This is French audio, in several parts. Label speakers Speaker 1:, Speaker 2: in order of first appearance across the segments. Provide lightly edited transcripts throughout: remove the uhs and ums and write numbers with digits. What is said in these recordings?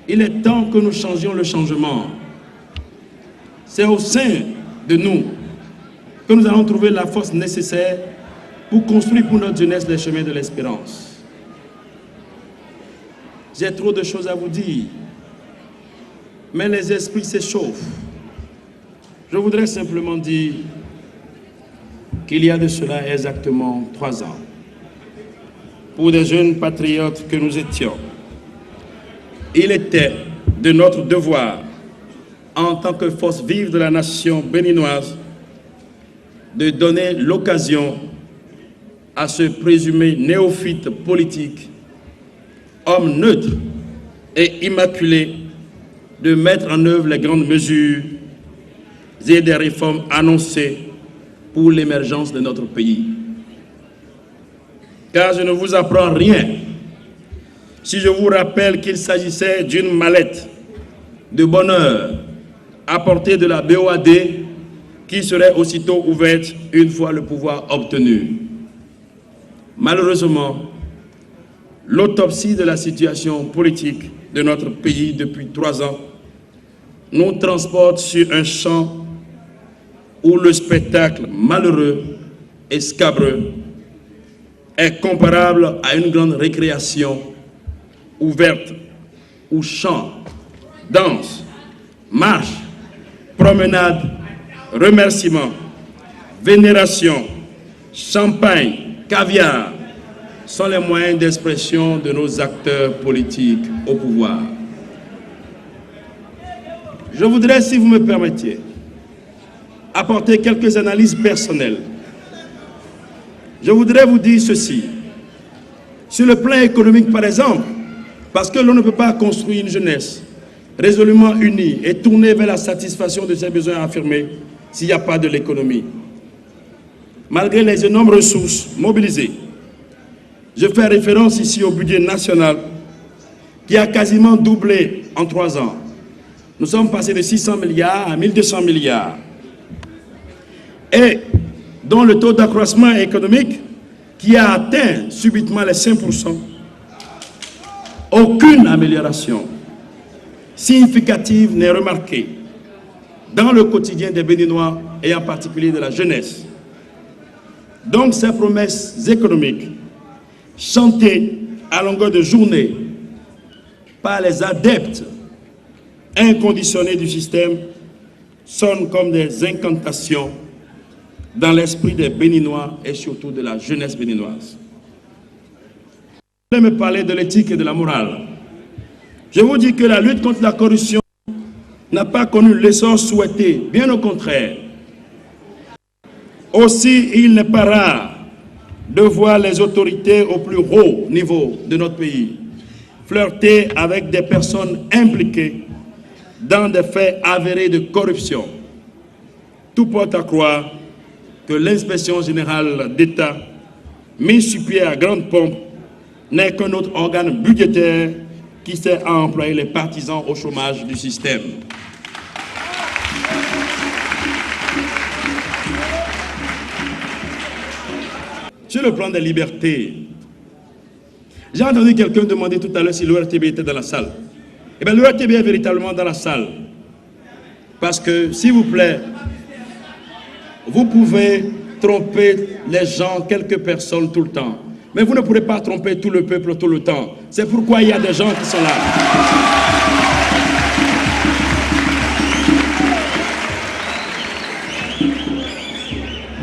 Speaker 1: Il est temps que nous changions le changement. C'est au sein de nous que nous allons trouver la force nécessaire pour construire pour notre jeunesse les chemins de l'espérance. J'ai trop de choses à vous dire, mais les esprits s'échauffent. Je voudrais simplement dire qu'il y a de cela exactement 3 ans, pour des jeunes patriotes que nous étions, il était de notre devoir, en tant que force vive de la nation béninoise, de donner l'occasion à ce présumé néophyte politique, homme neutre et immaculé, de mettre en œuvre les grandes mesures et des réformes annoncées pour l'émergence de notre pays. Car je ne vous apprends rien si je vous rappelle qu'il s'agissait d'une mallette de bonheur apportée de la BOAD qui serait aussitôt ouverte une fois le pouvoir obtenu. Malheureusement, l'autopsie de la situation politique de notre pays depuis 3 ans nous transporte sur un champ où le spectacle malheureux et scabreux est comparable à une grande récréation ouverte où chants, danse, marche, promenade, remerciements, vénération, champagne, caviar sont les moyens d'expression de nos acteurs politiques au pouvoir. Je voudrais, si vous me permettiez, apporter quelques analyses personnelles. Je voudrais vous dire ceci. Sur le plan économique, par exemple, parce que l'on ne peut pas construire une jeunesse résolument unie et tournée vers la satisfaction de ses besoins affirmés s'il n'y a pas de l'économie. Malgré les énormes ressources mobilisées, je fais référence ici au budget national qui a quasiment doublé en 3 ans. Nous sommes passés de 600 milliards à 1200 milliards. Et dont le taux d'accroissement économique qui a atteint subitement les 5%, aucune amélioration significative n'est remarquée dans le quotidien des Béninois et en particulier de la jeunesse. Donc ces promesses économiques, chantées à longueur de journée par les adeptes inconditionnés du système, sonnent comme des incantations dans l'esprit des Béninois et surtout de la jeunesse béninoise. Je vais me parler de l'éthique et de la morale. Je vous dis que la lutte contre la corruption n'a pas connu l'essor souhaité, bien au contraire. Aussi, il n'est pas rare de voir les autorités au plus haut niveau de notre pays flirter avec des personnes impliquées dans des faits avérés de corruption. Tout porte à croire que l'inspection générale d'État, mise sur pied à grande pompe, n'est qu'un autre organe budgétaire qui sert à employer les partisans au chômage du système. Sur le plan des libertés, j'ai entendu quelqu'un demander tout à l'heure si l'ORTB était dans la salle. Eh bien, l'ORTB est véritablement dans la salle. Parce que, s'il vous plaît, vous pouvez tromper les gens, quelques personnes tout le temps. Mais vous ne pourrez pas tromper tout le peuple tout le temps. C'est pourquoi il y a des gens qui sont là.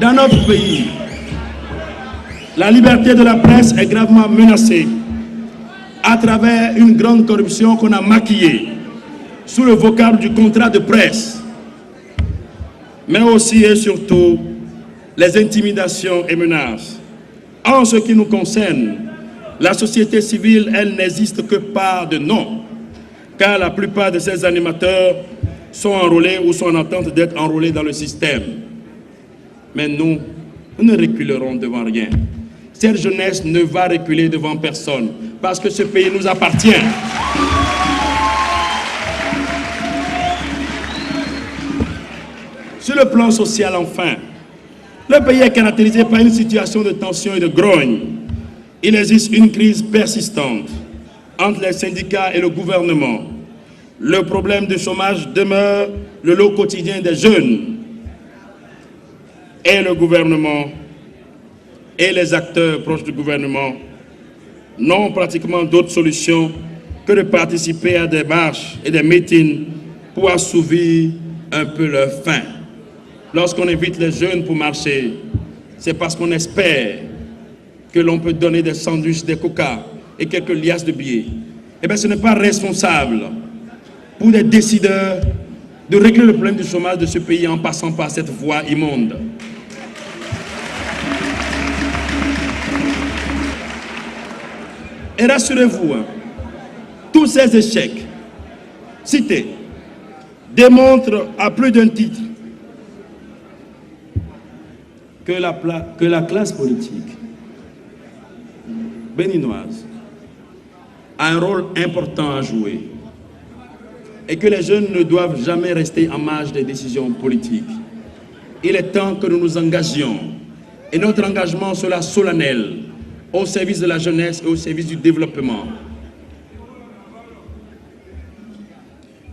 Speaker 1: Dans notre pays, la liberté de la presse est gravement menacée à travers une grande corruption qu'on a maquillée sous le vocable du contrat de presse, mais aussi et surtout les intimidations et menaces. En ce qui nous concerne, la société civile, elle n'existe que par de nom, car la plupart de ces animateurs sont enrôlés ou sont en attente d'être enrôlés dans le système. Mais nous ne reculerons devant rien. Cette jeunesse ne va reculer devant personne, parce que ce pays nous appartient. Sur le plan social, enfin, le pays est caractérisé par une situation de tension et de grogne. Il existe une crise persistante entre les syndicats et le gouvernement, le problème du chômage demeure le lot quotidien des jeunes. Et le gouvernement et les acteurs proches du gouvernement n'ont pratiquement d'autre solution que de participer à des marches et des meetings pour assouvir un peu leur faim. Lorsqu'on invite les jeunes pour marcher, c'est parce qu'on espère que l'on peut donner des sandwichs, des coca et quelques liasses de billets. Eh bien, ce n'est pas responsable pour des décideurs de régler le problème du chômage de ce pays en passant par cette voie immonde. Et rassurez-vous, tous ces échecs cités démontrent à plus d'un titre que la classe politique béninoise a un rôle important à jouer et que les jeunes ne doivent jamais rester en marge des décisions politiques. Il est temps que nous nous engagions et notre engagement sera solennel au service de la jeunesse et au service du développement.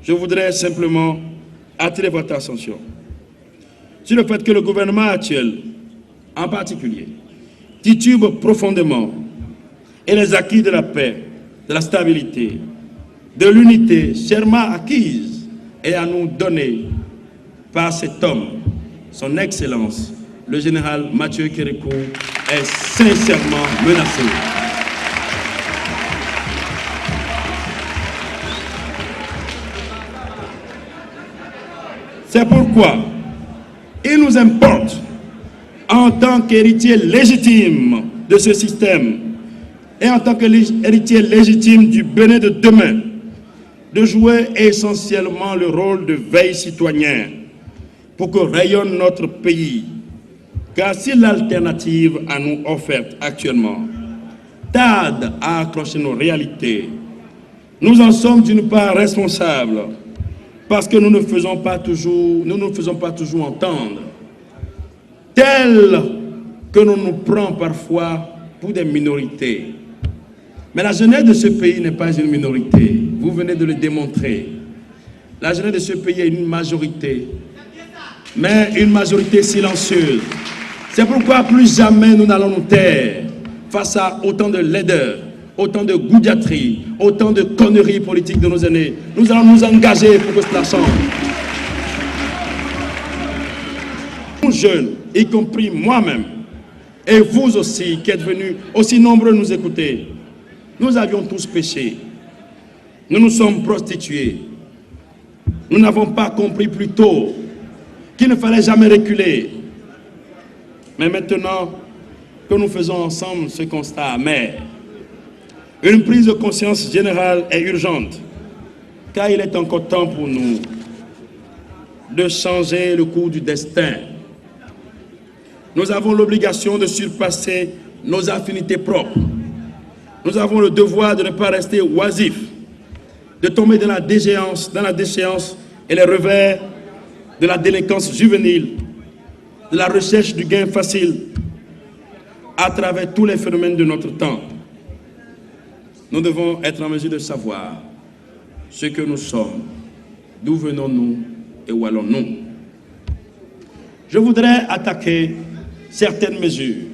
Speaker 1: Je voudrais simplement attirer votre attention sur le fait que le gouvernement actuel, en particulier, titube profondément et les acquis de la paix, de la stabilité, de l'unité chèrement acquise et à nous donner par cet homme, son Excellence, le général Mathieu Kérékou, est sincèrement menacé. C'est pourquoi il nous importe, en tant qu'héritier légitime de ce système et en tant qu'héritier légitime du Bénin de demain, de jouer essentiellement le rôle de veille citoyen pour que rayonne notre pays. Car si l'alternative à nous offerte actuellement tarde à accrocher nos réalités, nous en sommes d'une part responsables parce que nous ne nous faisons pas toujours entendre, tel que nous nous prenons parfois pour des minorités. Mais la jeunesse de ce pays n'est pas une minorité. Vous venez de le démontrer. La jeunesse de ce pays est une majorité, mais une majorité silencieuse. C'est pourquoi plus jamais nous n'allons nous taire face à autant de laideur, autant de goudiaterie, autant de conneries politiques de nos aînés. Nous allons nous engager pour que cela change. Nous jeunes, y compris moi-même, et vous aussi qui êtes venus aussi nombreux nous écouter, nous avions tous péché. Nous nous sommes prostitués. Nous n'avons pas compris plus tôt qu'il ne fallait jamais reculer. Mais maintenant que nous faisons ensemble ce constat amer, une prise de conscience générale est urgente, car il est encore temps pour nous de changer le cours du destin. Nous avons l'obligation de surpasser nos affinités propres. Nous avons le devoir de ne pas rester oisifs, de tomber dans la déchéance et les revers de la délinquance juvénile, de la recherche du gain facile à travers tous les phénomènes de notre temps. Nous devons être en mesure de savoir ce que nous sommes, d'où venons-nous et où allons-nous. Je voudrais attaquer certaines mesures